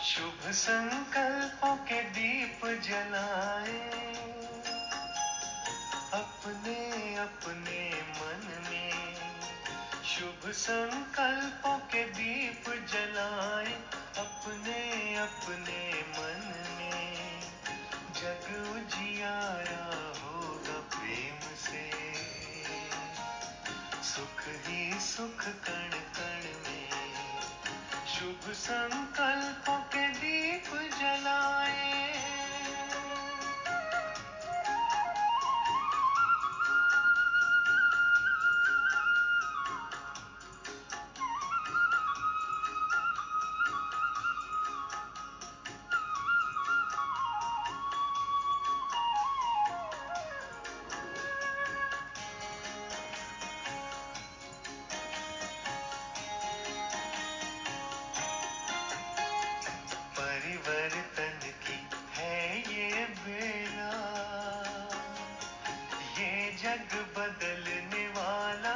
शुभ संकल्पों के दीप जलाए, अपने अपने मन में शुभ संकल्पों के दीप जलाए, अपने अपने मन में जग उजियारा होगा प्रेम से, सुख ही सुख कण कण में शुभ संकल्पों के दीप जलाए। परिवर्तन की है ये बेला, ये जग बदलने वाला,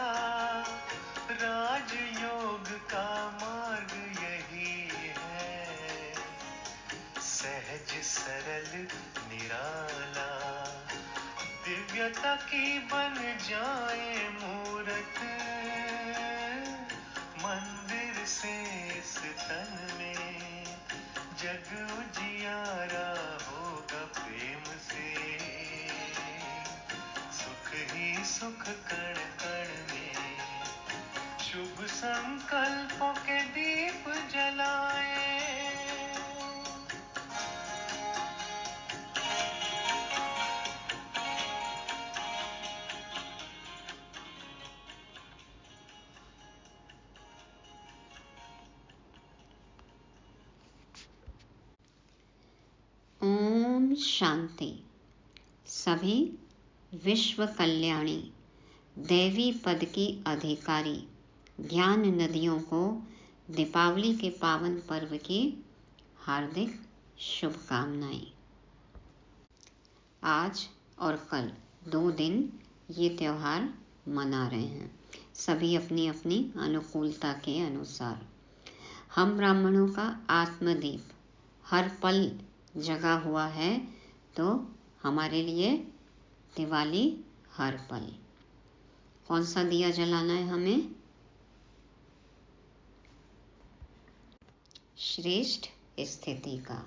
राजयोग का मार्ग यही है, सहज सरल निराला, दिव्यता की बन जाए मूरत, मंदिर से इस तन में जग उजियारा होगा प्रेम से, सुख ही सुख कण कण में शुभ संकल्पों के दीप जलाए। ओम शांति। सभी विश्व कल्याणी दैवी पद की अधिकारी ज्ञान नदियों को दीपावली के पावन पर्व की हार्दिक शुभकामनाएं। आज और कल 2 दिन ये त्यौहार मना रहे हैं, सभी अपनी अपनी अनुकूलता के अनुसार। हम ब्राह्मणों का आत्मदीप हर पल जगा हुआ है, तो हमारे लिए दिवाली हर पल। कौन सा दिया जलाना है हमें? श्रेष्ठ स्थिति का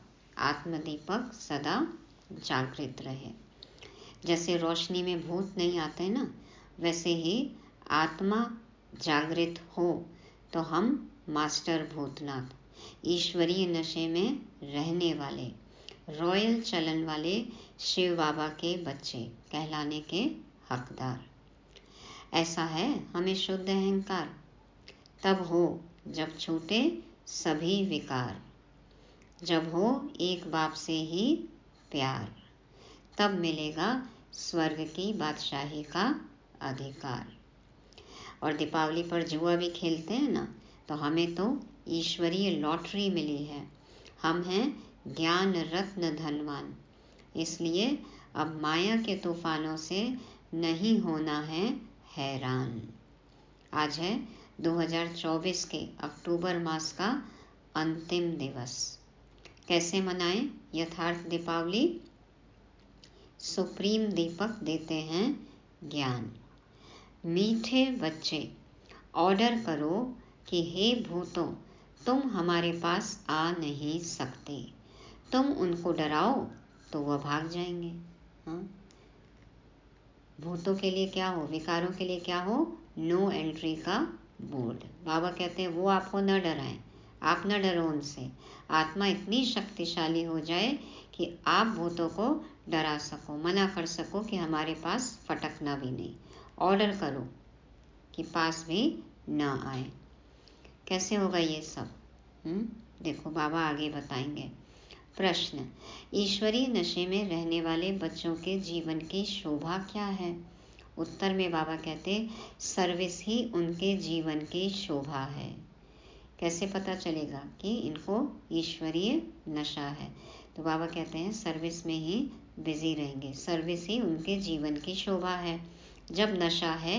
आत्मदीपक सदा जागृत रहे। जैसे रोशनी में भूत नहीं आते ना, वैसे ही आत्मा जागृत हो तो हम मास्टर भूतनाथ, ईश्वरीय नशे में रहने वाले, रॉयल चलन वाले शिव बाबा के बच्चे कहलाने के हकदार। ऐसा है हमें शुद्ध अहंकार, तब हो जब छूटे सभी विकार, जब हो एक बाप से ही प्यार, तब मिलेगा स्वर्ग की बादशाही का अधिकार। और दीपावली पर जुआ भी खेलते हैं ना, तो हमें तो ईश्वरीय लॉटरी मिली है। हम हैं ज्ञान रत्न धनवान, इसलिए अब माया के तूफानों से नहीं होना है हैरान। आज है 2024 के अक्टूबर मास का अंतिम दिवस। कैसे मनाएं यथार्थ दीपावली? सुप्रीम दीपक देते हैं ज्ञान। मीठे बच्चे ऑर्डर करो कि हे भूतों, तुम हमारे पास आ नहीं सकते, तुम उनको डराओ तो वह भाग जाएंगे। हाँ? भूतों के लिए क्या हो, विकारों के लिए क्या हो? नो एंट्री का बोर्ड। बाबा कहते हैं वो आपको न डराएं, आप न डरो उनसे। आत्मा इतनी शक्तिशाली हो जाए कि आप भूतों को डरा सको, मना कर सको कि हमारे पास फटकना भी नहीं। ऑर्डर करो कि पास भी न आए। कैसे होगा ये सब? देखो बाबा आगे बताएंगे। प्रश्न: ईश्वरीय नशे में रहने वाले बच्चों के जीवन की शोभा क्या है? उत्तर में बाबा कहते सर्विस ही उनके जीवन की शोभा है। कैसे पता चलेगा कि इनको ईश्वरीय नशा है? तो बाबा कहते हैं सर्विस में ही बिजी रहेंगे, सर्विस ही उनके जीवन की शोभा है। जब नशा है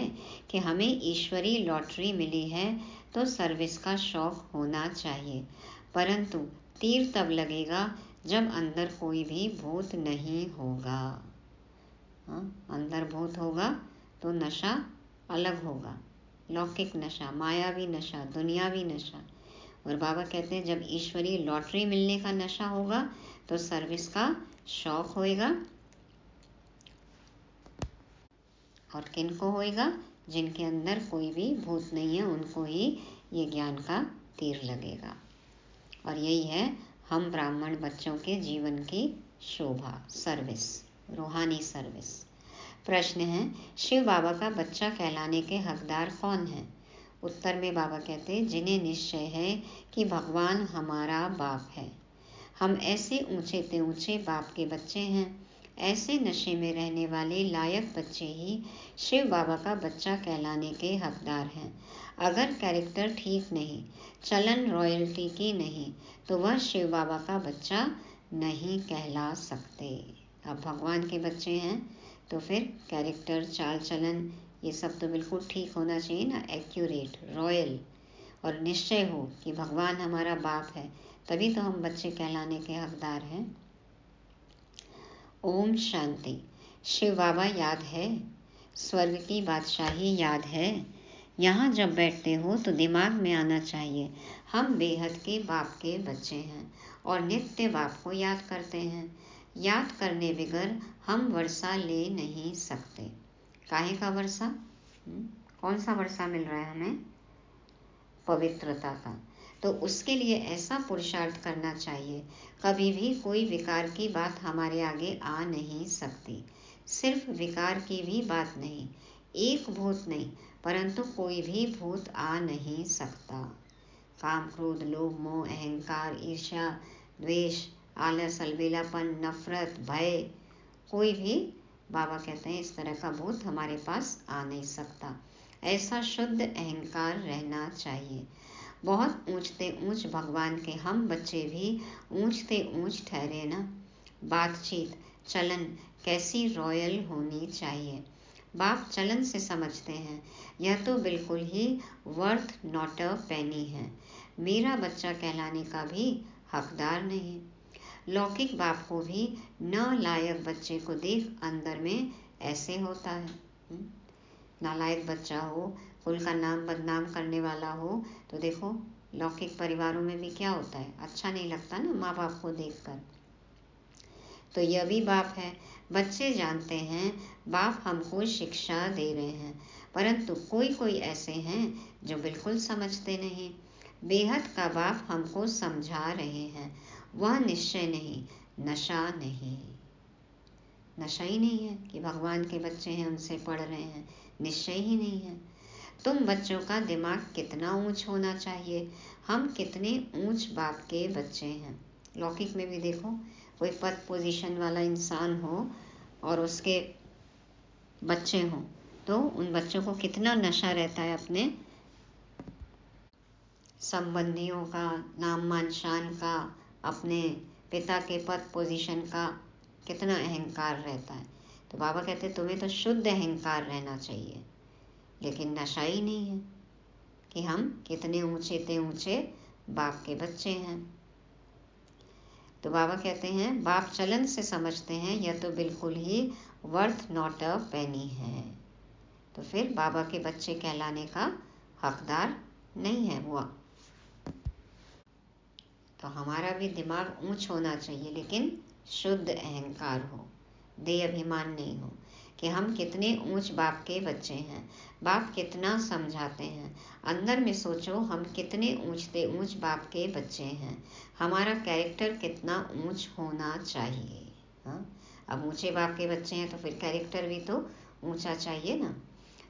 कि हमें ईश्वरीय लॉटरी मिली है, तो सर्विस का शौक होना चाहिए, परंतु तीर तब लगेगा जब अंदर कोई भी भूत नहीं होगा। अंदर भूत होगा तो नशा अलग होगा, लौकिक नशा, मायावी नशा, दुनियावी नशा। और बाबा कहते हैं जब ईश्वरीय लॉटरी मिलने का नशा होगा तो सर्विस का शौक होएगा। और किनको होएगा? जिनके अंदर कोई भी भूत नहीं है, उनको ही ये ज्ञान का तीर लगेगा। और यही है हम ब्राह्मण बच्चों के जीवन की शोभा, सर्विस, रूहानी सर्विस। प्रश्न है, शिव बाबा का बच्चा कहलाने के हकदार कौन है? उत्तर में बाबा कहते हैं जिन्हें निश्चय है कि भगवान हमारा बाप है। हम ऐसे ऊंचे ते ऊंचे बाप के बच्चे हैं। ऐसे नशे में रहने वाले लायक बच्चे ही शिव बाबा का बच्चा कहलाने के हकदार हैं। अगर कैरेक्टर ठीक नहीं, चलन रॉयल्टी की नहीं, तो वह शिव बाबा का बच्चा नहीं कहला सकते। अब भगवान के बच्चे हैं तो फिर कैरेक्टर, चाल चलन, ये सब तो बिल्कुल ठीक होना चाहिए ना, एक्यूरेट, रॉयल, और निश्चय हो कि भगवान हमारा बाप है, तभी तो हम बच्चे कहलाने के हकदार हैं। ओम शांति। शिव बाबा याद है? स्वर्ग की बादशाही याद है? यहाँ जब बैठते हो तो दिमाग में आना चाहिए हम बेहद के बाप के बच्चे हैं और नित्य बाप को याद करते हैं। याद करने बगैर हम वर्षा ले नहीं सकते। काहे का वर्षा? कौन सा वर्षा मिल रहा है हमें? पवित्रता का। तो उसके लिए ऐसा पुरुषार्थ करना चाहिए, कभी भी कोई विकार की बात हमारे आगे आ नहीं सकती। सिर्फ विकार की भी बात नहीं, एक भूत नहीं, परंतु कोई भी भूत आ नहीं सकता। काम, क्रोध, लोभ, मोह, अहंकार, ईर्ष्या, द्वेष, आलस, अलबेलापन, नफरत, भय, कोई भी, बाबा कहते हैं, इस तरह का भूत हमारे पास आ नहीं सकता। ऐसा शुद्ध अहंकार रहना चाहिए। बहुत ऊंचते ऊंच भगवान के हम बच्चे भी ऊंचते ऊंच ठहरे ना। बातचीत, चलन कैसी रॉयल होनी चाहिए। बाप चलन से समझते हैं, यह तो बिल्कुल ही वर्थ नॉट अ पेनी है। मेरा बच्चा कहलाने का भी हकदार नहीं। लौकिक बाप को भी न लायक बच्चे को देख अंदर में ऐसे होता है। नालायक बच्चा हो, कुल का नाम बदनाम करने वाला हो, तो देखो लौकिक परिवारों में भी क्या होता है, अच्छा नहीं लगता ना माँ बाप को देखकर। तो यह भी बाप है। बच्चे जानते हैं बाप हमको शिक्षा दे रहे हैं, परंतु कोई कोई ऐसे हैं जो बिल्कुल समझते नहीं। बेहद का बाप हमको समझा रहे हैं, वह निश्चय नहीं, नशा नहीं। नशा ही नहीं है कि भगवान के बच्चे हैं, उनसे पढ़ रहे हैं, निश्चय ही नहीं है। तुम बच्चों का दिमाग कितना ऊंच होना चाहिए, हम कितने ऊंच बाप के बच्चे हैं। लौकिक में भी देखो, कोई पद पोजीशन वाला इंसान हो और उसके बच्चे हों, तो उन बच्चों को कितना नशा रहता है अपने संबंधियों का, नाम मान शान का, अपने पिता के पद पोजीशन का कितना अहंकार रहता है। तो बाबा कहते तुम्हें तो शुद्ध अहंकार रहना चाहिए, लेकिन नशा ही नहीं है कि हम कितने ऊंचे ते ऊंचे बाप के बच्चे हैं। तो बाबा कहते हैं बाप चलन से समझते हैं, यह तो बिल्कुल ही वर्थ नॉट अ पेनी है। तो फिर बाबा के बच्चे कहलाने का हकदार नहीं है वो। तो हमारा भी दिमाग ऊंच होना चाहिए, लेकिन शुद्ध अहंकार हो, देह अभिमान नहीं हो कि हम कितने ऊंच बाप के बच्चे हैं, बाप कितना समझाते हैं। अंदर में सोचो हम कितने ऊंचते ऊंच बाप के बच्चे हैं, हमारा कैरेक्टर कितना ऊंच होना चाहिए। हाँ, अब ऊंचे बाप के बच्चे हैं तो फिर कैरेक्टर भी तो ऊंचा चाहिए ना।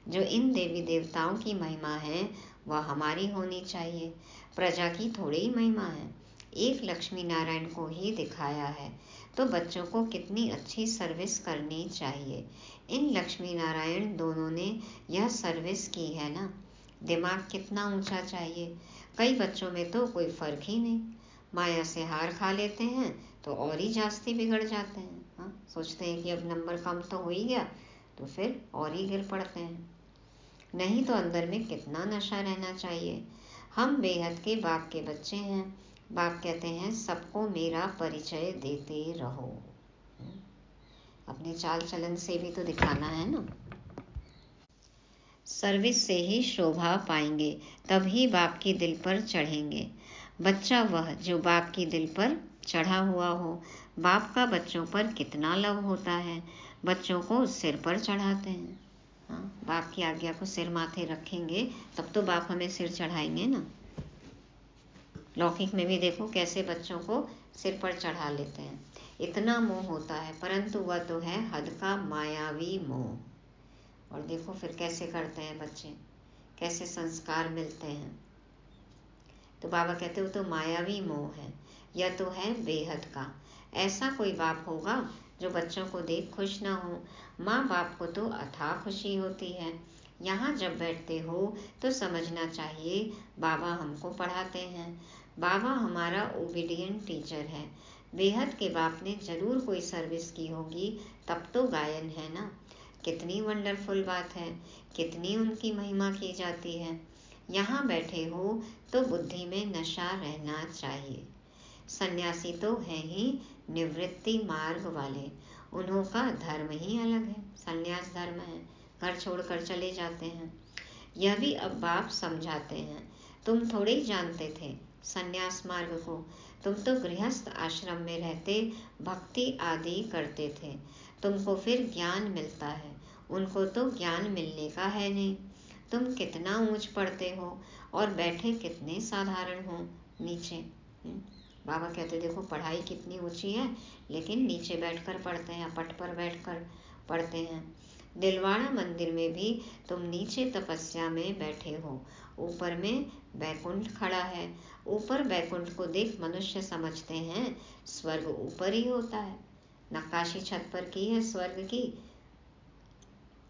जो इन देवी देवताओं की महिमा है वह हमारी होनी चाहिए, प्रजा की थोड़ी ही महिमा है। एक लक्ष्मी नारायण को ही दिखाया है, तो बच्चों को कितनी अच्छी सर्विस करनी चाहिए। इन लक्ष्मी नारायण दोनों ने यह सर्विस की है ना। दिमाग कितना ऊंचा चाहिए। कई बच्चों में तो कोई फर्क ही नहीं, माया से हार खा लेते हैं तो और ही जास्ती बिगड़ जाते हैं। हाँ, सोचते हैं कि अब नंबर कम तो हो ही गया, तो फिर और ही गिर पड़ते हैं। नहीं तो अंदर में कितना नशा रहना चाहिए। हम बेहद के बाप के बच्चे हैं, बाप कहते हैं सबको मेरा परिचय देते रहो। अपने चाल चलन से भी तो दिखाना है ना। सर्विस से ही शोभा पाएंगे, तभी बाप की दिल पर चढ़ेंगे। बच्चा वह जो बाप की दिल पर चढ़ा हुआ हो। बाप का बच्चों पर कितना लव होता है, बच्चों को सिर पर चढ़ाते हैं। हाँ, बाप की आज्ञा को सिर माथे रखेंगे तब तो बाप हमें सिर चढ़ाएंगे ना। लौकिक में भी देखो कैसे बच्चों को सिर पर चढ़ा लेते हैं, इतना मोह होता है, परंतु वह तो है हद का मायावी मोह। और देखो फिर कैसे करते हैं बच्चे, कैसे संस्कार मिलते हैं। तो बाबा कहते हो तो मायावी मोह है, यह तो है बेहद का। ऐसा कोई बाप होगा जो बच्चों को देख खुश ना हो। माँ बाप को तो अथाह खुशी होती है। यहाँ जब बैठते हो तो समझना चाहिए बाबा हमको पढ़ाते हैं, बाबा हमारा ओबीडियंट टीचर है। बेहद के बाप ने जरूर कोई सर्विस की होगी, तब तो गायन है ना। कितनी वंडरफुल बात है, कितनी उनकी महिमा की जाती है। यहाँ बैठे हो तो बुद्धि में नशा रहना चाहिए। सन्यासी तो है ही निवृत्ति मार्ग वाले, उन्हों का धर्म ही अलग है, सन्यास धर्म है, घर छोड़कर चले जाते हैं। यह भी अब बाप समझाते हैं। तुम थोड़े ही जानते थे सन्यास मार्ग को, तुम तो गृहस्थ आश्रम में रहते भक्ति आदि करते थे, तुमको फिर ज्ञान मिलता है, उनको तो ज्ञान मिलने का है नहीं। तुम कितना ऊंच पढ़ते हो और बैठे कितने साधारण हो नीचे। बाबा कहते देखो पढ़ाई कितनी ऊंची है, लेकिन नीचे बैठकर पढ़ते हैं, पट पर बैठकर पढ़ते हैं। दिलवाड़ा मंदिर में भी तुम नीचे तपस्या में बैठे हो, ऊपर में बैकुंठ खड़ा है। ऊपर बैकुंठ को देख मनुष्य समझते हैं स्वर्ग ऊपर ही होता है। नक्काशी छत पर की है स्वर्ग की,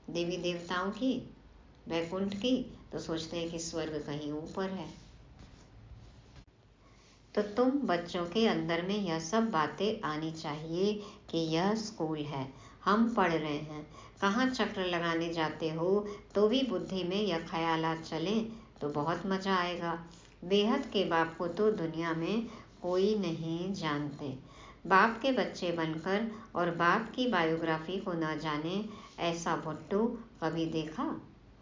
देवी देवताओं की, बैकुंठ की, तो सोचते हैं कि स्वर्ग कहीं ऊपर है। तो तुम बच्चों के अंदर में यह सब बातें आनी चाहिए कि यह स्कूल है, हम पढ़ रहे हैं। कहाँ चक्र लगाने जाते हो तो भी बुद्धि में यह ख्यालात चलें तो बहुत मजा आएगा। बेहद के बाप को तो दुनिया में कोई नहीं जानते। बाप के बच्चे बनकर और बाप की बायोग्राफी को न जाने ऐसा भुट्टू कभी देखा?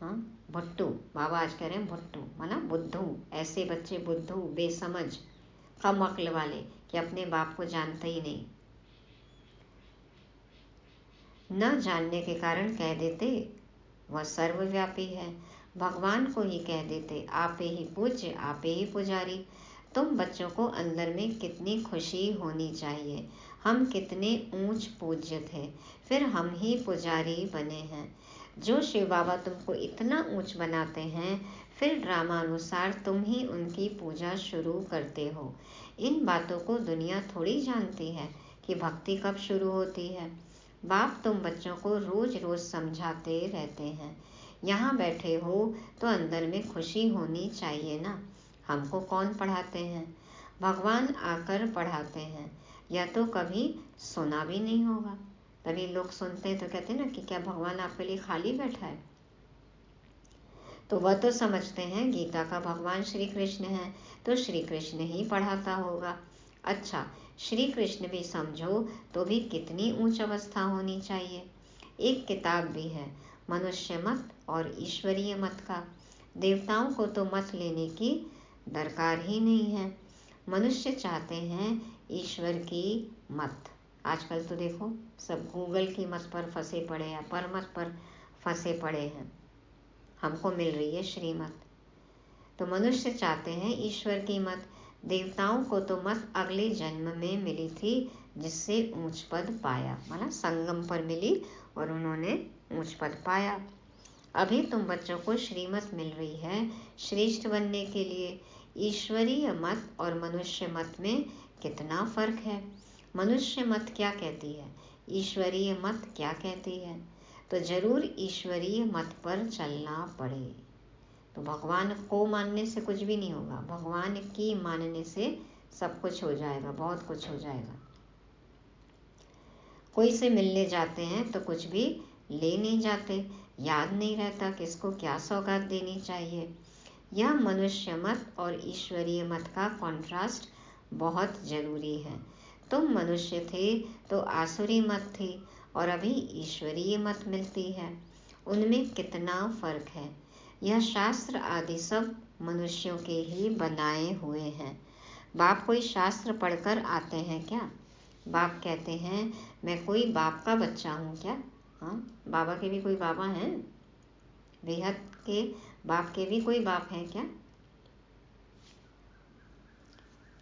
हाँ, भुट्टू, बाबा आज कह रहे हैं भुट्टू माना बुद्धू। ऐसे बच्चे बुद्धू, बेसमझ, कम अक्ल वाले कि अपने बाप को जानते ही नहीं। न जानने के कारण कह देते वह सर्वव्यापी है, भगवान को ही कह देते आपे ही पूज्य, आपे ही पुजारी। तुम बच्चों को अंदर में कितनी खुशी होनी चाहिए, हम कितने ऊंच पूज्य थे, फिर हम ही पुजारी बने हैं। जो शिव बाबा तुमको इतना ऊंच बनाते हैं, फिर ड्रामा अनुसार तुम ही उनकी पूजा शुरू करते हो। इन बातों को दुनिया थोड़ी जानती है कि भक्ति कब शुरू होती है। बाप तुम बच्चों को रोज रोज समझाते रहते हैं। यहाँ बैठे हो तो अंदर में खुशी होनी चाहिए ना। हमको कौन पढ़ाते हैं? भगवान आकर पढ़ाते हैं। यह तो कभी सुना भी नहीं होगा। तभी लोग सुनते हैं तो कहते हैं ना कि क्या भगवान आपके लिए खाली बैठा है? तो वह तो समझते हैं गीता का भगवान श्री कृष्ण है, तो श्री कृष्ण ही पढ़ाता होगा। अच्छा, श्री कृष्ण भी समझो तो भी कितनी ऊंच अवस्था होनी चाहिए। एक किताब भी है मनुष्य मत और ईश्वरीय मत का। देवताओं को तो मत लेने की दरकार ही नहीं है। मनुष्य चाहते हैं ईश्वर की मत। आजकल तो देखो सब गूगल की मत पर फंसे पड़े हैं, परमत पर फंसे पड़े हैं। हमको मिल रही है श्रीमत। तो मनुष्य चाहते हैं ईश्वर की मत। देवताओं को तो मत अगले जन्म में मिली थी, जिससे ऊंच पद पाया, माना संगम पर मिली और उन्होंने ऊंच पद पाया। अभी तुम बच्चों को श्रीमत मिल रही है श्रेष्ठ बनने के लिए। ईश्वरीय मत और मनुष्य मत में कितना फर्क है। मनुष्य मत क्या कहती है, ईश्वरीय मत क्या कहती है। तो जरूर ईश्वरीय मत पर चलना पड़े। तो भगवान को मानने से कुछ भी नहीं होगा, भगवान की मानने से सब कुछ हो जाएगा, बहुत कुछ हो जाएगा। कोई से मिलने जाते हैं तो कुछ भी ले नहीं जाते, याद नहीं रहता किसको क्या सौगात देनी चाहिए। यह मनुष्य मत और ईश्वरीय मत का कॉन्ट्रास्ट बहुत जरूरी है। तुम मनुष्य थे तो आसुरी मत थी और अभी ईश्वरीय मत मिलती है। उनमें कितना फर्क है। यह शास्त्र आदि सब मनुष्यों के ही बनाए हुए हैं। बाप कोई शास्त्र पढ़कर आते हैं क्या? बाप कहते हैं मैं कोई बाप का बच्चा हूँ क्या? हाँ, बाबा के भी कोई बाबा हैं? बेहद के बाप के भी कोई बाप हैं क्या?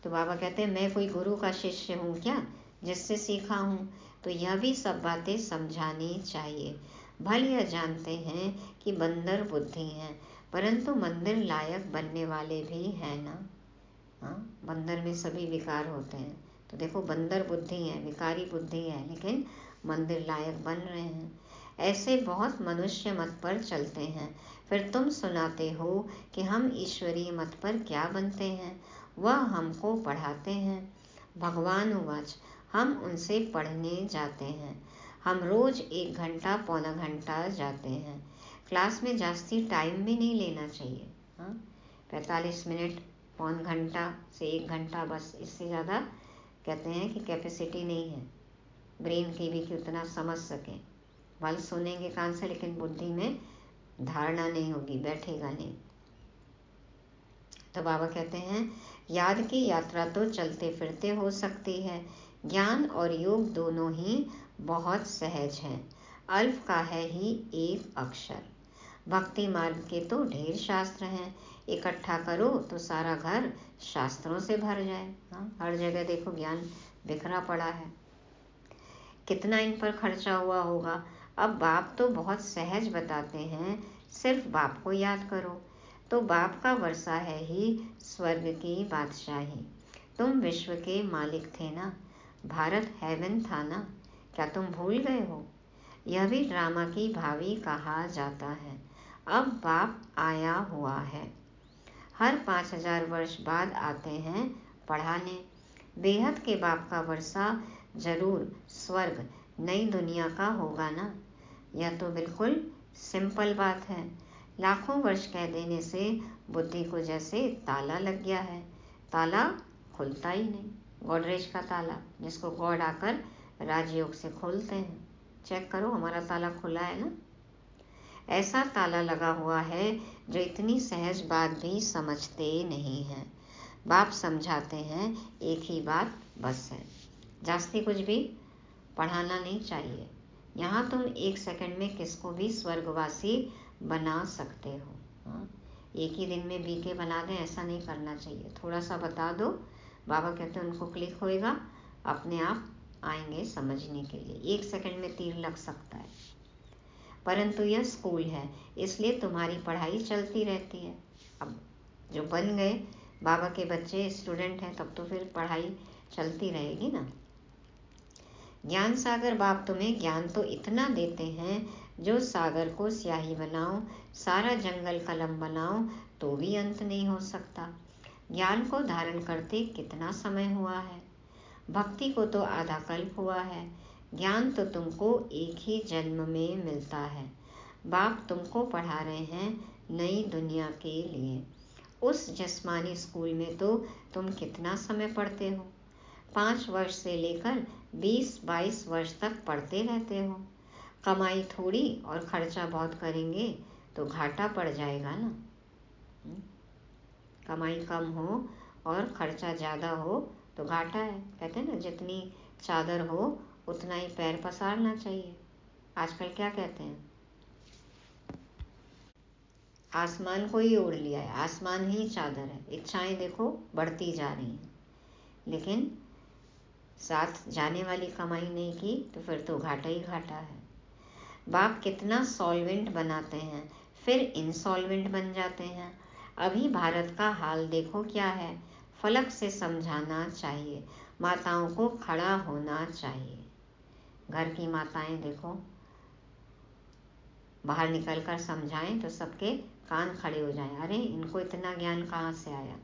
तो बाबा कहते हैं मैं कोई गुरु का शिष्य हूँ क्या, जिससे सीखा हूँ? तो यह भी सब बातें समझानी चाहिए। भले यह जानते हैं कि बंदर बुद्धि हैं, परंतु मंदिर लायक बनने वाले भी हैं ना। हाँ, बंदर में सभी विकार होते हैं। तो देखो, बंदर बुद्धि है, विकारी बुद्धि है, लेकिन मंदिर लायक बन रहे हैं। ऐसे बहुत मनुष्य मत पर चलते हैं, फिर तुम सुनाते हो कि हम ईश्वरीय मत पर क्या बनते हैं। वह हमको पढ़ाते हैं। भगवान उवाच, हम उनसे पढ़ने जाते हैं। हम रोज 1 घंटा पौना घंटा जाते हैं। क्लास में जास्ती टाइम भी नहीं लेना चाहिए। हाँ, 45 मिनट पौन घंटा से 1 घंटा, बस। इससे ज़्यादा कहते हैं कि कैपेसिटी नहीं है ब्रेन की भी कि उतना समझ सकें। बल सुनेंगे कान से, लेकिन बुद्धि में धारणा नहीं होगी, बैठेगा नहीं। तो बाबा कहते हैं याद की यात्रा तो चलते फिरते हो सकती है। ज्ञान और योग दोनों ही बहुत सहज हैं। अल्फ का है ही एक अक्षर। भक्ति मार्ग के तो ढेर शास्त्र हैं। इकट्ठा करो तो सारा घर शास्त्रों से भर जाए। हाँ, हर जगह देखो ज्ञान बिखरा पड़ा है। कितना इन पर खर्चा हुआ होगा। अब बाप तो बहुत सहज बताते हैं, सिर्फ बाप को याद करो। तो बाप का वर्षा है ही स्वर्ग की बादशाही। तुम विश्व के मालिक थे ना, भारत हेवन था ना, क्या तुम भूल गए हो? यह भी ड्रामा की भावी कहा जाता है। अब बाप आया हुआ है, हर 5000 वर्ष बाद आते हैं पढ़ाने। बेहद के बाप का वर्षा जरूर स्वर्ग नई दुनिया का होगा ना। यह तो बिल्कुल सिंपल बात है। लाखों वर्ष कह देने से बुद्धि को जैसे ताला लग गया है। ताला खुलता ही नहीं, गोदरेज का ताला जिसको गॉड आकर राजयोग से खोलते हैं। चेक करो, हमारा ताला खुला है ना। ऐसा ताला लगा हुआ है जो इतनी सहज बात भी समझते नहीं हैं। बाप समझाते हैं एक ही बात बस है, जास्ती कुछ भी पढ़ाना नहीं चाहिए। यहाँ तुम 1 सेकंड में किसको भी स्वर्गवासी बना सकते हो। हाँ, एक ही दिन में बीके बना दें, ऐसा नहीं करना चाहिए। थोड़ा सा बता दो, बाबा कहते हैं उनको क्लिक होएगा, अपने आप आएंगे समझने के लिए। 1 सेकंड में तीर लग सकता है, परंतु यह स्कूल है, इसलिए तुम्हारी पढ़ाई चलती रहती है। अब जो बन गए बाबा के बच्चे, स्टूडेंट हैं, तब तो फिर पढ़ाई चलती रहेगी ना। ज्ञान सागर बाप तुम्हें ज्ञान तो इतना देते हैं, जो सागर को स्याही बनाओ, सारा जंगल कलम बनाओ, तो भी अंत नहीं हो सकता। ज्ञान को धारण करते कितना समय हुआ है, भक्ति को तो आधा कल्प हुआ है। ज्ञान तो तुमको एक ही जन्म में मिलता है। बाप तुमको पढ़ा रहे हैं नई दुनिया के लिए। उस जिस्मानी स्कूल में तो तुम कितना समय पढ़ते हो? 5 वर्ष से लेकर 20-22 वर्ष तक पढ़ते रहते हो। कमाई थोड़ी और खर्चा बहुत करेंगे तो घाटा पड़ जाएगा ना। कमाई कम हो और खर्चा ज़्यादा हो तो घाटा है। कहते हैं ना, जितनी चादर हो उतना ही पैर पसारना चाहिए। आजकल क्या कहते हैं, आसमान को ही ओढ़ लिया है, आसमान ही चादर है। इच्छाएं देखो बढ़ती जा रही हैं, लेकिन साथ जाने वाली कमाई नहीं की तो फिर तो घाटा ही घाटा है। बाप कितना सॉल्वेंट बनाते हैं, फिर इंसॉल्वेंट बन जाते हैं। अभी भारत का हाल देखो क्या है। फलक से समझाना चाहिए, माताओं को खड़ा होना चाहिए। घर की माताएं देखो, बाहर निकलकर समझाएं तो सबके कान खड़े हो जाएं। अरे इनको इतना ज्ञान कहाँ से आया।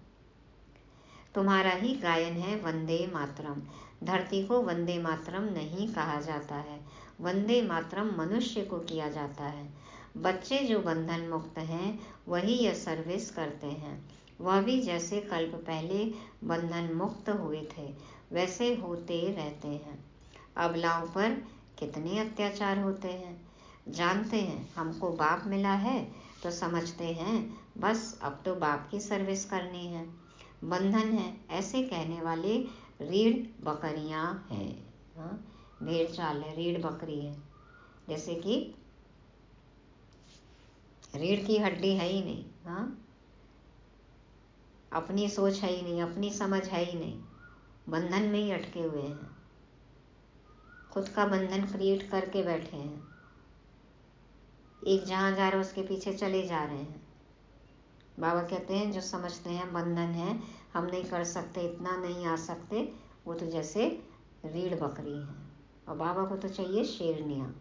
तुम्हारा ही गायन है वंदे मातरम। धरती को वंदे मातरम नहीं कहा जाता है, वंदे मातरम मनुष्य को किया जाता है। बच्चे जो बंधन मुक्त हैं वही यह सर्विस करते हैं। वह भी जैसे कल्प पहले बंधन मुक्त हुए थे वैसे होते रहते हैं। अबलाओं पर कितने अत्याचार होते हैं। जानते हैं हमको बाप मिला है तो समझते हैं बस अब तो बाप की सर्विस करनी है। बंधन है ऐसे कहने वाले रीढ़ बकरियां हैं। हाँ, भेड़ चाल है, रीढ़ बकरी है। जैसे कि रीढ़ की हड्डी है ही नहीं। हाँ, अपनी सोच है ही नहीं, अपनी समझ है ही नहीं, बंधन में ही अटके हुए हैं, खुद का बंधन क्रिएट करके बैठे हैं। एक जहाँ जा रहा है उसके पीछे चले जा रहे हैं। बाबा कहते हैं जो समझते हैं बंधन है, हम नहीं कर सकते, इतना नहीं आ सकते, वो तो जैसे रीढ़ बकरी है। और बाबा को तो चाहिए शेरनियाँ।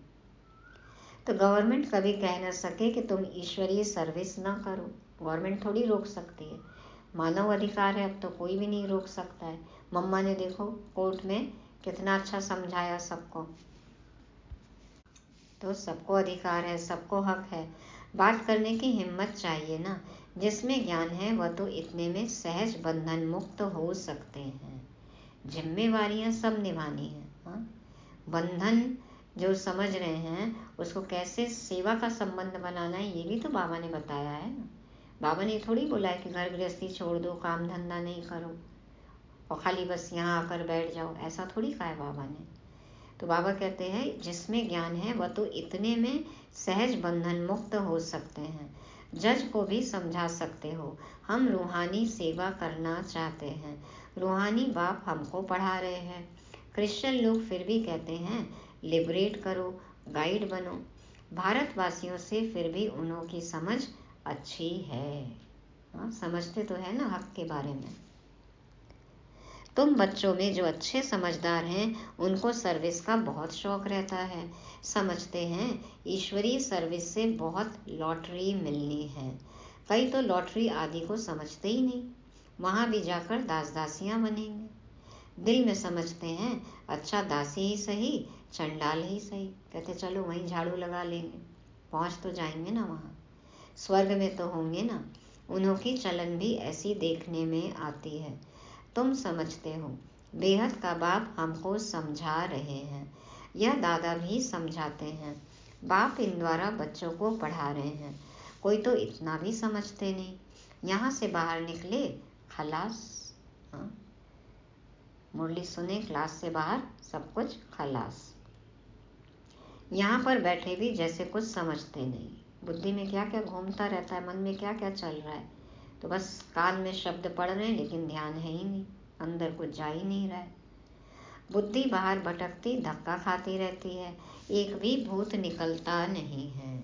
तो गवर्नमेंट कभी कह न सके कि तुम ईश्वरीय सर्विस ना करो। गवर्नमेंट थोड़ी रोक सकती है, मानव अधिकार है, अब तो कोई भी नहीं रोक सकता है। मम्मा ने देखो कोर्ट में कितना अच्छा समझाया सबको। तो सबको अधिकार है, सबको हक है, बात करने की हिम्मत चाहिए ना। जिसमें ज्ञान है वह तो इतने में सहज बंधन मुक्त हो सकते हैं। जिम्मेवारियां सब निभानी है। हाँ? बंधन जो समझ रहे हैं उसको कैसे सेवा का संबंध बनाना है ये भी तो बाबा ने बताया है ना। बाबा ने थोड़ी बोला है कि घर गृहस्थी छोड़ दो, काम धंधा नहीं करो और खाली बस यहाँ आकर बैठ जाओ, ऐसा थोड़ी कहा है बाबा ने। तो बाबा कहते हैं जिसमें ज्ञान है वह तो इतने में सहज बंधन मुक्त हो सकते हैं। जज को भी समझा सकते हो हम रूहानी सेवा करना चाहते हैं, रूहानी बाप हमको पढ़ा रहे हैं। क्रिश्चियन लोग फिर भी कहते हैं लिबरेट करो, गाइड बनो। भारतवासियों से फिर भी उन्हों की समझ अच्छी है। हाँ, समझते तो है ना हक के बारे में। तुम बच्चों में जो अच्छे समझदार हैं उनको सर्विस का बहुत शौक रहता है। समझते हैं ईश्वरीय सर्विस से बहुत लॉटरी मिलनी है। कई तो लॉटरी आदि को समझते ही नहीं, वहाँ भी जाकर दास दासियाँ बनेंगे। दिल में समझते हैं अच्छा दासी ही सही, चंडाल ही सही, कहते चलो वहीं झाड़ू लगा लेंगे, पहुँच तो जाएंगे ना वहाँ, स्वर्ग में तो होंगे ना। उन्हों की चलन भी ऐसी देखने में आती है। तुम समझते हो बेहद का बाप हमको समझा रहे हैं, यह दादा भी समझाते हैं। बाप इन द्वारा बच्चों को पढ़ा रहे हैं। कोई तो इतना भी समझते नहीं, यहाँ से बाहर निकले खलास। हाँ, मुरली सुने क्लास से बाहर सब कुछ खलास। यहाँ पर बैठे भी जैसे कुछ समझते नहीं, बुद्धि में क्या क्या घूमता रहता है, मन में क्या क्या चल रहा है। तो बस कान में शब्द पढ़ रहे हैं लेकिन ध्यान है ही नहीं, अंदर कुछ जा ही नहीं रहा है। बुद्धि बाहर भटकती धक्का खाती रहती है, एक भी भूत निकलता नहीं है।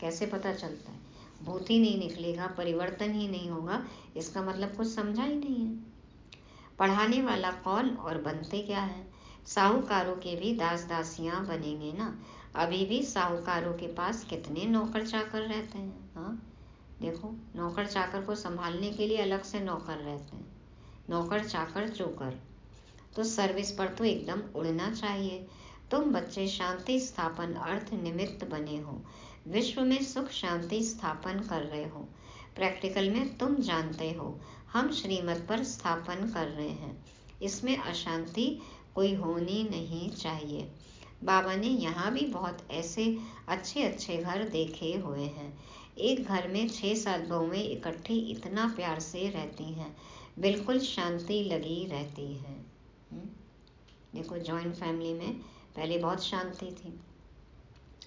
कैसे पता चलता है? भूत ही नहीं निकलेगा, परिवर्तन ही नहीं होगा, इसका मतलब कुछ समझा ही नहीं है। पढ़ाने वाला कौन और बनते क्या है? साहूकारों के भी दास दासियां बनेंगे ना। अभी भी साहूकारों के पास कितने नौकर चाकर रहते हैं। हाँ, देखो नौकर चाकर को संभालने के लिए अलग से नौकर रहते हैं, नौकर चाकर चोकर। तो सर्विस पर तो एकदम उड़ना चाहिए। तुम बच्चे शांति स्थापन अर्थ निमित्त बने हो, विश्व में सुख शांति स्थापन कर रहे हो। प्रैक्टिकल में तुम जानते हो हम श्रीमत पर स्थापन कर रहे हैं, इसमें अशांति कोई होनी नहीं चाहिए। बाबा ने यहाँ भी बहुत ऐसे अच्छे अच्छे घर देखे हुए हैं। एक घर में 6-7 बहुएं इकट्ठी इतना प्यार से रहती हैं, बिल्कुल शांति लगी रहती है। देखो जॉइंट फैमिली में पहले बहुत शांति थी,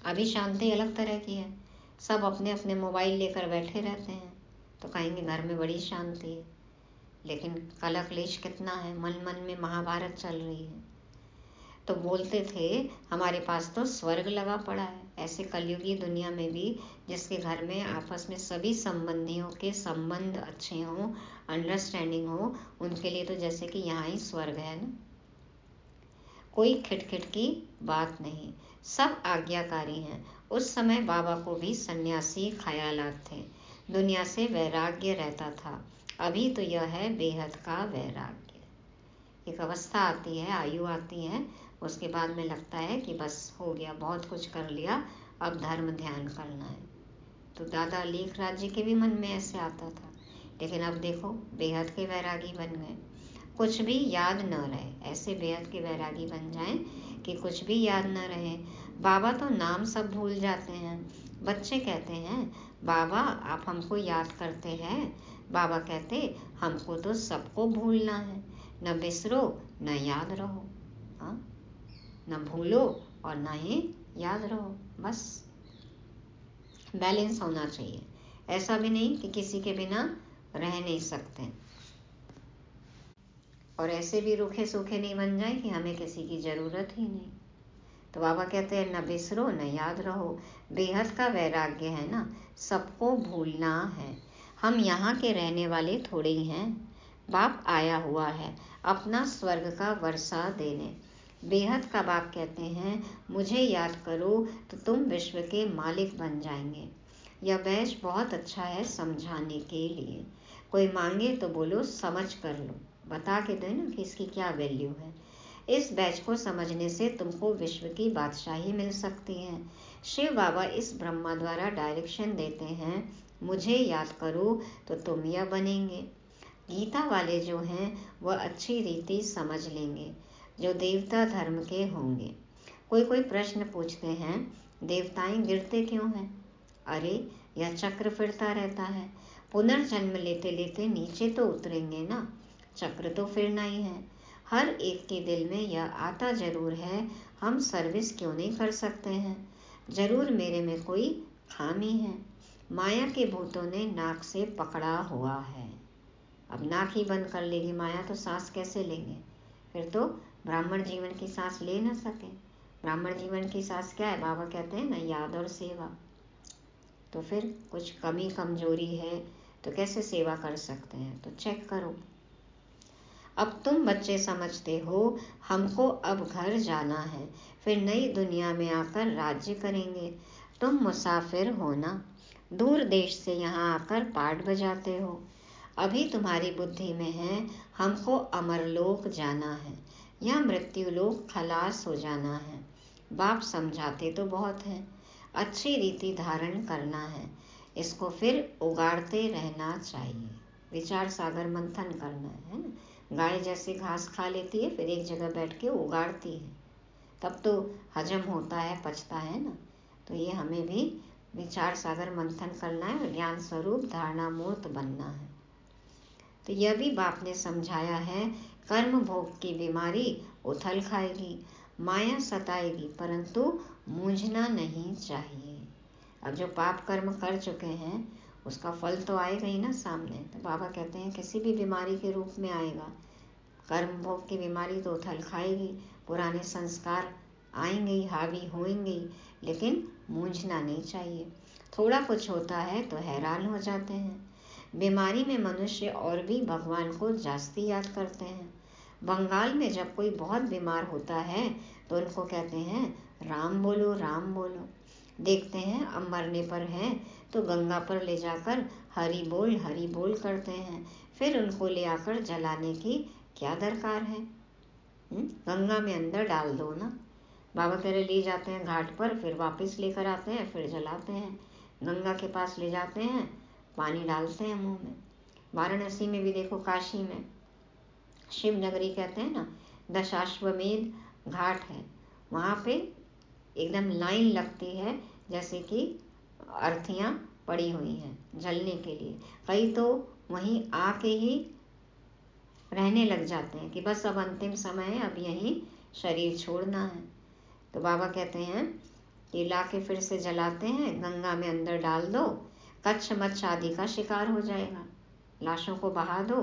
अभी शांति अलग तरह की है। सब अपने अपने मोबाइल लेकर बैठे रहते हैं तो कहेंगे घर में बड़ी शांति है, लेकिन कलह क्लेश कितना है, मन मन में महाभारत चल रही है। तो बोलते थे हमारे पास तो स्वर्ग लगा पड़ा है। ऐसे कलयुगी दुनिया में भी जिसके घर में आपस में सभी संबंधियों के संबंध अच्छे हों, अंडरस्टैंडिंग हो, उनके लिए तो जैसे कि यहाँ ही स्वर्ग है ना। कोई खिटखिट की बात नहीं, सब आज्ञाकारी हैं। उस समय बाबा को भी सन्यासी ख्यालात थे, दुनिया से वैराग्य रहता था। अभी तो यह है बेहद का वैराग्य। एक अवस्था आती है, आयु आती है, उसके बाद में लगता है कि बस हो गया, बहुत कुछ कर लिया, अब धर्म ध्यान करना है। तो दादा लेखराज जी के भी मन में ऐसे आता था लेकिन अब देखो बेहद के वैरागी बन गए, कुछ भी याद न रहे। ऐसे बेहद के वैरागी बन जाएं कि कुछ भी याद न रहे। बाबा तो नाम सब भूल जाते हैं। बच्चे कहते हैं बाबा आप हमको याद करते हैं। बाबा कहते हमको तो सबको भूलना है, न बिसरो न याद रहो। हाँ, न भूलो और न ही याद रहो, बस बैलेंस होना चाहिए। ऐसा भी नहीं कि किसी के बिना रह नहीं सकते, और ऐसे भी रूखे सूखे नहीं बन जाए कि हमें किसी की जरूरत ही नहीं। तो बाबा कहते हैं न बिसरो न याद रहो। बेहद का वैराग्य है ना, सबको भूलना है। हम यहाँ के रहने वाले थोड़े ही हैं, बाप आया हुआ है अपना स्वर्ग का वर्षा देने। बेहद का बाप कहते हैं मुझे याद करो तो तुम विश्व के मालिक बन जाएंगे। यह बैच बहुत अच्छा है समझाने के लिए। कोई मांगे तो बोलो समझ कर लो, बता के दो ना कि इसकी क्या वैल्यू है। इस बैच को समझने से तुमको विश्व की बादशाही मिल सकती है। शिव बाबा इस ब्रह्मा द्वारा डायरेक्शन देते हैं, मुझे याद करो तो तुम यह बनेंगे। गीता वाले जो हैं वह अच्छी रीति समझ लेंगे, जो देवता धर्म के होंगे। कोई प्रश्न पूछते हैं देवताएं गिरते क्यों हैं? अरे यह चक्र फिरता रहता है, पुनर्जन्म लेते लेते नीचे तो उतरेंगे ना, चक्र तो फिरना ही है। हर एक के दिल में यह आता जरूर है, हम सर्विस क्यों नहीं कर सकते हैं। जरूर मेरे में कोई खामी है। माया के भूतों ने नाक से पकड़ा हुआ है। अब नाक ही बंद कर लेगी माया तो सांस कैसे लेंगे? फिर तो ब्राह्मण जीवन की सांस ले ना सके। ब्राह्मण जीवन की सांस क्या है? बाबा कहते हैं ना याद और सेवा। तो फिर कुछ कमी कमजोरी है तो कैसे सेवा कर सकते हैं? तो चेक करो। अब तुम बच्चे समझते हो हमको अब घर जाना है, फिर नई दुनिया में आकर राज्य करेंगे। तुम मुसाफिर हो ना, दूर देश से यहाँ आकर पाठ बजाते हो। अभी तुम्हारी बुद्धि में है हमको अमरलोक जाना है या मृत्यु लोक खलास हो जाना है। बाप समझाते तो बहुत है, अच्छी रीति धारण करना है, इसको फिर उगाड़ते रहना चाहिए। विचार सागर मंथन करना है ना। गाय जैसे घास खा लेती है फिर एक जगह बैठ के उगाड़ती है, तब तो हजम होता है, पचता है ना। तो ये हमें भी विचार सागर मंथन करना है और ज्ञान स्वरूप धारणा मूर्त बनना है। तो यह भी बाप ने समझाया है, कर्म भोग की बीमारी उथल खाएगी, माया सताएगी, परंतु मूंझना नहीं चाहिए। अब जो पाप कर्म कर चुके हैं उसका फल तो आएगा ही ना सामने। तो बाबा कहते हैं किसी भी बीमारी के रूप में आएगा। कर्म भोग की बीमारी तो उथल खाएगी, पुराने संस्कार आएंगे, हावी होंगे, लेकिन मूंझना नहीं चाहिए। थोड़ा कुछ होता है तो हैरान हो जाते हैं। बीमारी में मनुष्य और भी भगवान को जास्ती याद करते हैं। बंगाल में जब कोई बहुत बीमार होता है तो उनको कहते हैं राम बोलो राम बोलो। देखते हैं अब मरने पर है तो गंगा पर ले जाकर हरि बोल करते हैं। फिर उनको ले आकर जलाने की क्या दरकार है? गंगा में अंदर डाल दो ना। बाबा कह रहे ले जाते हैं घाट पर, फिर वापस लेकर आते हैं, फिर जलाते हैं। गंगा के पास ले जाते हैं, पानी डालते हैं मुंह में। वाराणसी में भी देखो, काशी में शिव नगरी कहते हैं ना, दशाश्वमेध घाट है। वहाँ पे एकदम लाइन लगती है, जैसे कि अर्थियाँ पड़ी हुई हैं जलने के लिए। कई तो वहीं आके ही रहने लग जाते हैं कि बस अब अंतिम समय है, अब यहीं शरीर छोड़ना है। तो बाबा कहते हैं कि ला के फिर से जलाते हैं, गंगा में अंदर डाल दो, कच्छ मच्छ आदि का शिकार हो जाएगा। लाशों को बहा दो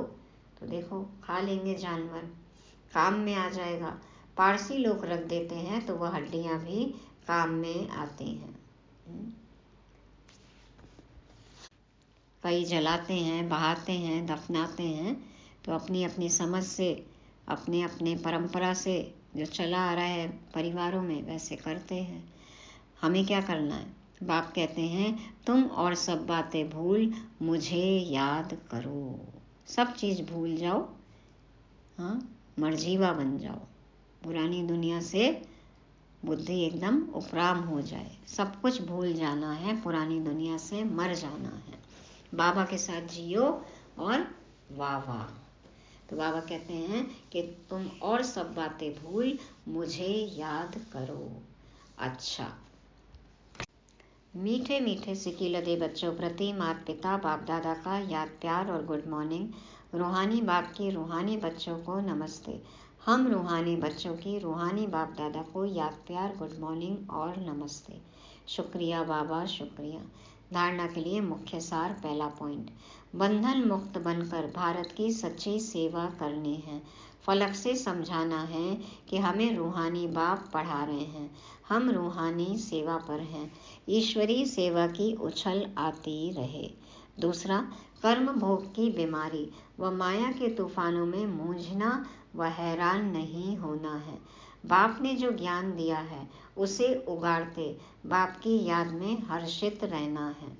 तो देखो खा लेंगे जानवर, काम में आ जाएगा। पारसी लोग रख देते हैं तो वह हड्डियां भी काम में आती हैं। कई जलाते हैं, बहाते हैं, दफनाते हैं, तो अपनी अपनी समझ से, अपने अपने परंपरा से जो चला आ रहा है परिवारों में, वैसे करते हैं। हमें क्या करना है? बाप कहते हैं तुम और सब बातें भूल मुझे याद करो। सब चीज़ भूल जाओ, हाँ, मर्जीवा बन जाओ। पुरानी दुनिया से बुद्धि एकदम उपराम हो जाए, सब कुछ भूल जाना है, पुरानी दुनिया से मर जाना है। बाबा के साथ जियो, और वाह वाह। तो बाबा कहते हैं कि तुम और सब बातें भूल मुझे याद करो। अच्छा, मीठे मीठे सिकी लदे बच्चों प्रति माता पिता बाप दादा का याद प्यार और गुड मॉर्निंग। रूहानी बाप की रूहानी बच्चों को नमस्ते। हम रूहानी बच्चों की रूहानी बाप दादा को याद प्यार गुड मॉर्निंग और नमस्ते। शुक्रिया बाबा, शुक्रिया। धारणा के लिए मुख्य सार। पहला पॉइंट, बंधन मुक्त बनकर भारत की सच्ची सेवा करनी है। फलक से समझाना है कि हमें रूहानी बाप पढ़ा रहे हैं, हम रूहानी सेवा पर हैं। ईश्वरीय सेवा की उछल आती रहे। दूसरा, कर्म भोग की बीमारी व माया के तूफानों में मूंझना व हैरान नहीं होना है। बाप ने जो ज्ञान दिया है उसे उगाड़ते बाप की याद में हर्षित रहना है।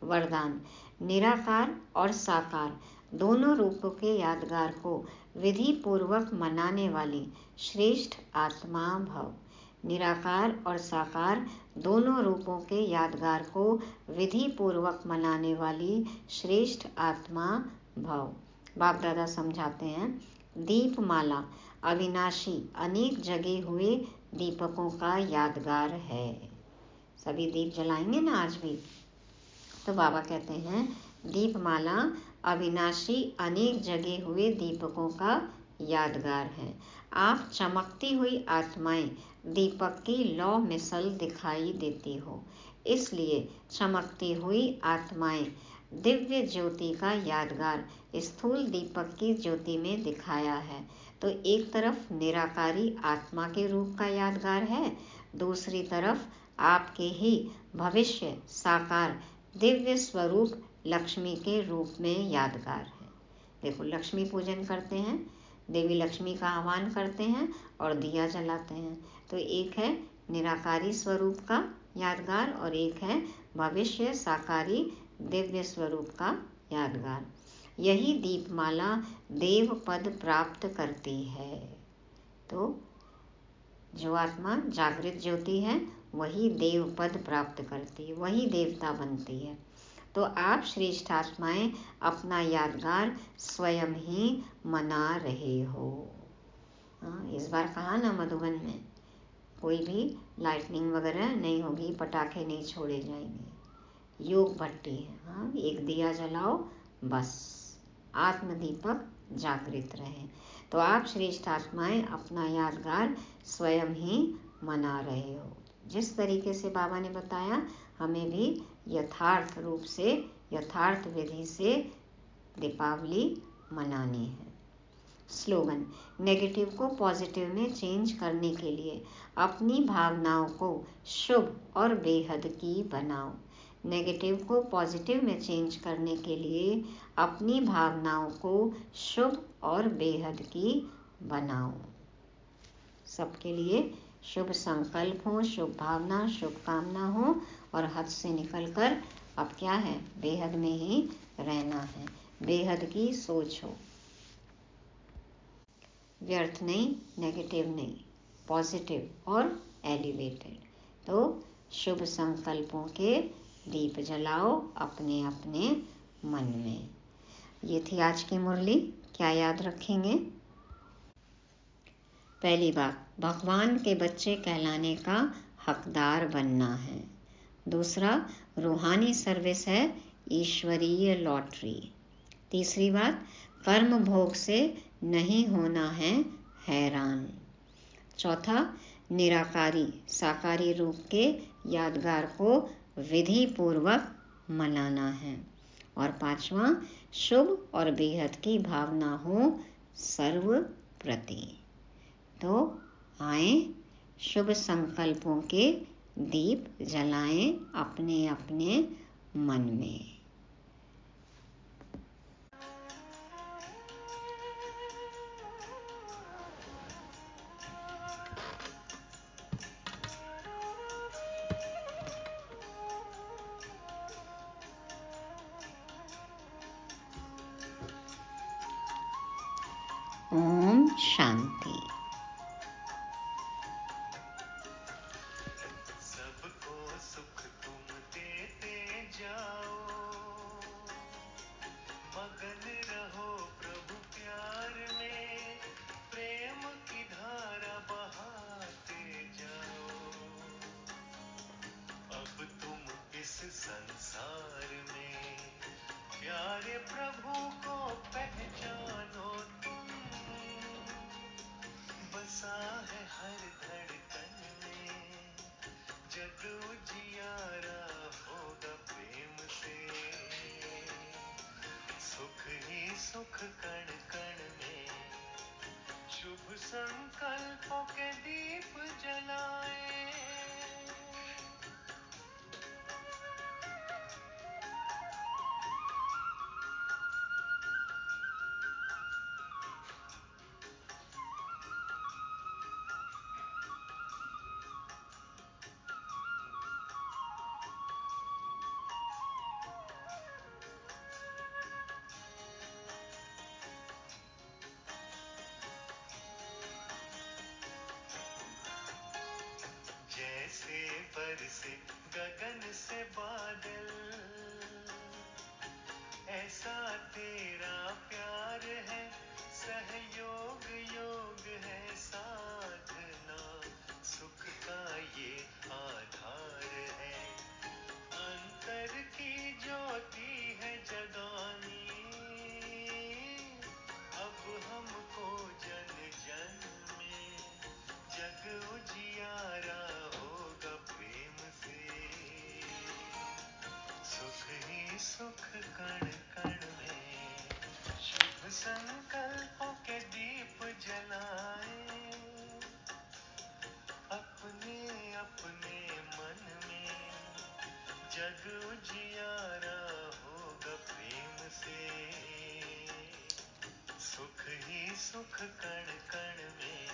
वरदान, निराकार और साकार दोनों रूपों के यादगार को विधि पूर्वक मनाने वाली श्रेष्ठ आत्मा भव। निराकार और साकार दोनों रूपों के यादगार को विधि पूर्वक मनाने वाली श्रेष्ठ आत्मा भव। बाप दादा समझाते हैं, दीपमाला अविनाशी अनेक जगे हुए दीपकों का यादगार है। सभी दीप जलाएंगे ना आज भी। तो बाबा कहते हैं, दीपमाला अविनाशी अनेक जगे हुए दीपकों का यादगार है। आप चमकती हुई आत्माएं दीपक की लौ मिसल दिखाई देती हो, इसलिए चमकती हुई आत्माएं दिव्य ज्योति का यादगार स्थूल दीपक की ज्योति में दिखाया है। तो एक तरफ निराकारी आत्मा के रूप का यादगार है, दूसरी तरफ आपके ही भविष्य साकार दिव्य स्वरूप लक्ष्मी के रूप में यादगार है। देखो, लक्ष्मी पूजन करते हैं, देवी लक्ष्मी का आह्वान करते हैं और दिया जलाते हैं। तो एक है निराकारी स्वरूप का यादगार और एक है भविष्य साकारी दिव्य स्वरूप का यादगार। यही दीपमाला देव पद प्राप्त करती है। तो जो आत्मा जागृत ज्योति है वही देव पद प्राप्त करती है, वही देवता बनती है। तो आप श्रेष्ठ आत्माएं अपना यादगार स्वयं ही मना रहे हो। इस बार कहा ना, मधुबन में कोई भी लाइटनिंग वगैरह नहीं होगी, पटाखे नहीं छोड़े जाएंगे, योग भट्टी है। हाँ, एक दिया जलाओ, बस आत्मदीपक जागृत रहे। तो आप श्रेष्ठ आत्माएं अपना यादगार स्वयं ही मना रहे हो। जिस तरीके से बाबा ने बताया, हमें भी यथार्थ रूप से यथार्थ विधि से दीपावली मनानी है। स्लोगन, नेगेटिव को पॉजिटिव में चेंज करने के लिए अपनी भावनाओं को शुभ और बेहद की बनाओ। नेगेटिव को पॉजिटिव में चेंज करने के लिए अपनी भावनाओं को शुभ और बेहद की बनाओ। सबके लिए शुभ संकल्प हो, शुभ भावना, शुभकामना हो और हद से निकलकर अब क्या है, बेहद में ही रहना है। बेहद की सोच हो, व्यर्थ नहीं, नेगेटिव नहीं, पॉजिटिव और एलिवेटेड। तो शुभ संकल्पों के दीप जलाओ अपने अपने मन में। ये थी आज की मुरली। क्या याद रखेंगे? पहली बात, भगवान के बच्चे कहलाने का हकदार बनना है। दूसरा, रूहानी सर्विस है ईश्वरीय लॉटरी। तीसरी बात, कर्म भोग से नहीं होना है हैरान। चौथा, निराकारी साकारी रूप के यादगार को विधि पूर्वक मनाना है। और पांचवा, शुभ और बेहद की भावना हो सर्व प्रति। तो आए, शुभ संकल्पों के दीप जलाएं अपने अपने मन में। ओम शांति। सबको सुख तुम देते जाओ। संसार में। प्यारे प्रभु को पहचानो तुम, बसा है हर धड़कन में, जग उजियारा होगा प्रेम से। सुख ही सुख कण कण में, शुभ संकल्पों के दीप जलाए। जैसे बरसे गगन से बादल, ऐसा तेरा प्यार है, सहयोग योग है साधना, सुख का ये आधार है। अंतर की ज्योति है जगानी, अब हमको जन जन में, जग उजियारा होगा प्रेम से। सुख ही सुख कण कण में, शुभ संकल्पों के दीप जलाए। अपने अपने मन में, जग उजियारा होगा प्रेम से। सुख ही सुख कण कण में,